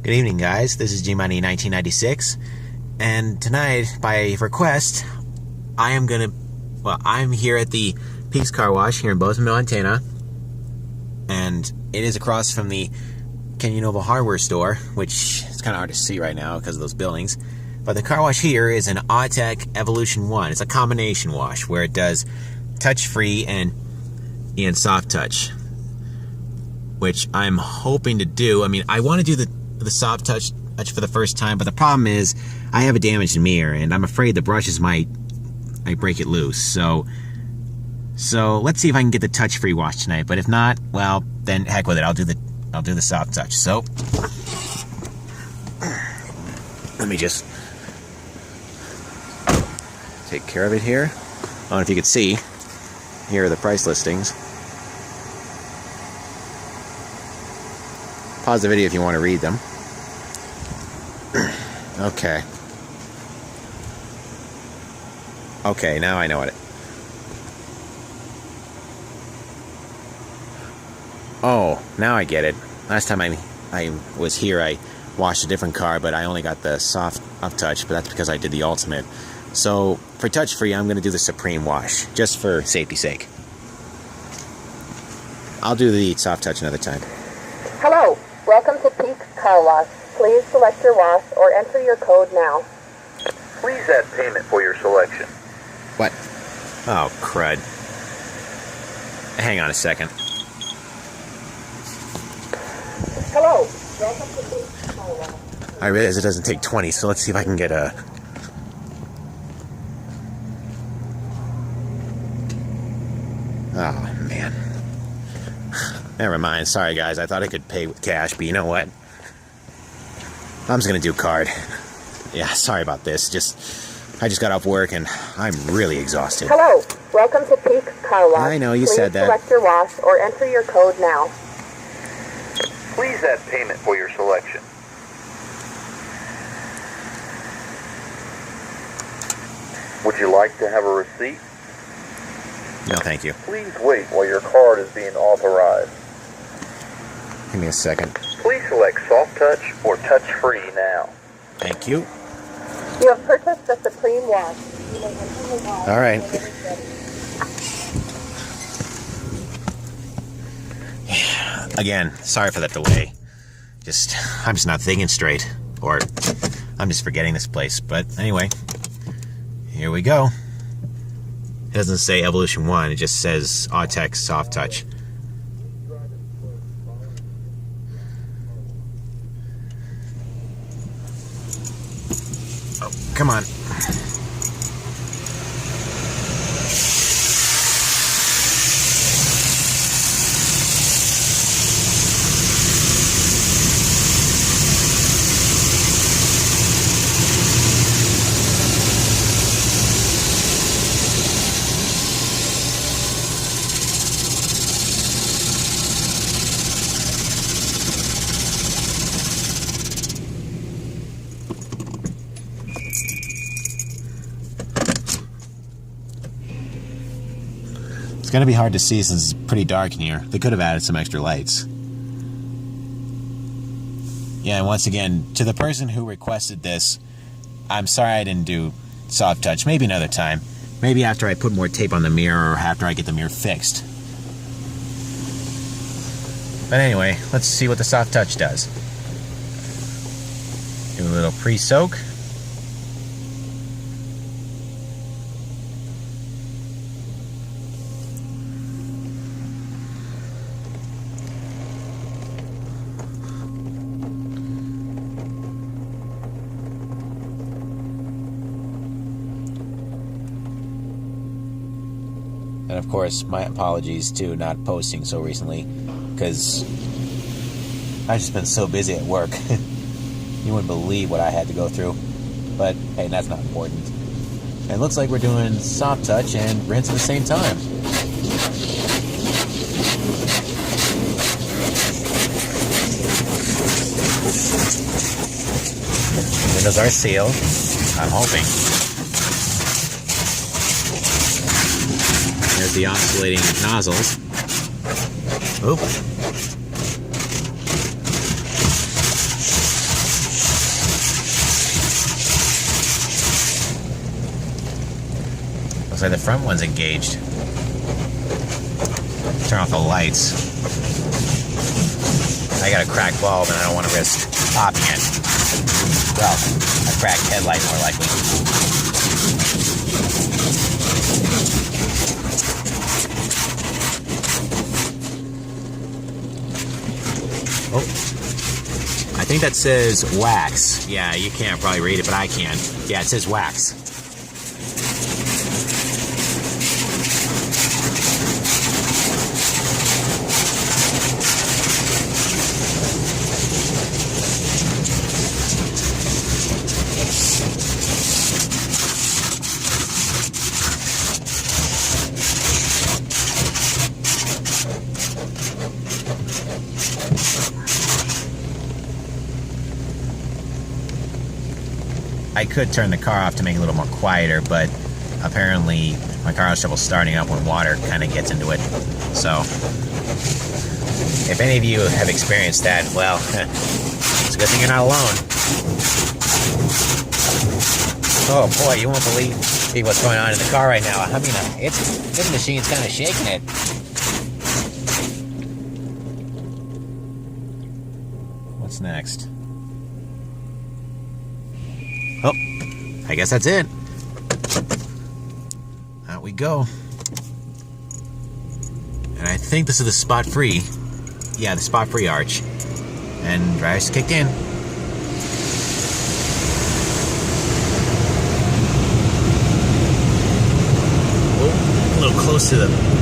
Good evening, guys. This is G-Money 1996, and tonight, by request, I'm here at the Peaks Car Wash here in Bozeman, Montana, and it is across from the Canyon Nova Hardware store, which is kind of hard to see right now because of those buildings. But the car wash here is an Autec EV-1. It's a combination wash where it does touch-free and soft touch, which I'm hoping to do. I mean, I want to do the soft touch for the first time, but the problem is I have a damaged mirror, and I'm afraid the brushes might break it loose. So let's see if I can get the touch-free wash tonight. But if not, well, then heck with it. I'll do the soft touch. So let me just take care of it here. I don't know if you could see. Here are the price listings. Pause the video if you want to read them. Okay, now I know it. Oh, now I get it. Last time I was here, I washed a different car, but I only got the soft up touch, but that's because I did the ultimate. So for touch free, I'm going to do the supreme wash, just for safety's sake. I'll do the soft touch another time. Hello, welcome to Peaks Car Wash. Please select your wash or enter your code now. Please add payment for your selection. What? Oh, crud. Hang on a second. Hello, welcome to Peaks Car Wash. I realize it doesn't take 20, so let's see if I can get a... Oh, man. Never mind. Sorry, guys. I thought I could pay with cash, but you know what? I'm just going to do card. Yeah, sorry about this. I just got off work, and I'm really exhausted. Hello, welcome to Peaks Car Wash. I know, you said that. Please select your wash or enter your code now. Please add payment for your selection. Would you like to have a receipt? No, thank you. Please wait while your card is being authorized. Give me a second. Please select soft touch or touch free now. Thank you. You have purchased the Supreme Wash. You may enter the wash. All right. Again, sorry for that delay. I'm just not thinking straight. Or I'm just forgetting this place. But anyway, here we go. It doesn't say EV-1, it just says Autec Soft Touch. Oh, come on. It's going to be hard to see since it's pretty dark in here. They could have added some extra lights. Yeah, and once again, to the person who requested this, I'm sorry I didn't do soft touch. Maybe another time. Maybe after I put more tape on the mirror or after I get the mirror fixed. But anyway, let's see what the soft touch does. Do a little pre-soak. And of course, my apologies to not posting so recently, because I've just been so busy at work. You wouldn't believe what I had to go through. But hey, that's not important. And it looks like we're doing soft touch and rinse at the same time. Windows are sealed, I'm hoping. There's the oscillating nozzles. Oop. like the front one's engaged. Turn off the lights. I got a cracked bulb and I don't want to risk popping it. Well, a cracked headlight more likely. Oh, I think that says wax. Yeah, you can't probably read it, but I can. Yeah, it says wax. I could turn the car off to make it a little more quieter, but apparently my car has trouble starting up when water kind of gets into it. So, if any of you have experienced that, well, it's a good thing you're not alone. Oh boy, you won't believe what's going on in the car right now. I mean, this machine's kind of shaking it. What's next? Oh, I guess that's it. Out we go. And I think this is the spot-free. Yeah, the spot-free arch. And drive's kicked in. Oh, a little close to the...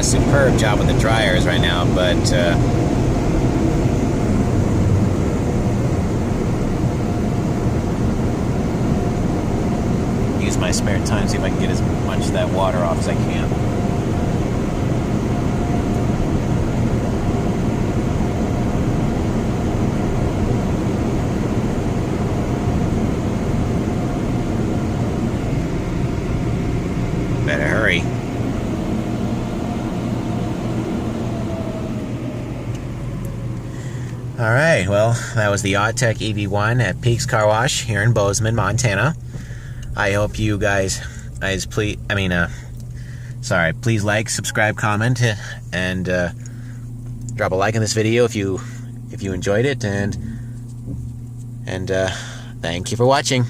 Superb job with the dryers right now, but use my spare time, see if I can get as much of that water off as I can. Better hurry. Alright, well, that was the Autec EV-1 at Peaks Car Wash here in Bozeman, Montana. I hope you guys please like, subscribe, comment, and drop a like on this video if you enjoyed it, and thank you for watching.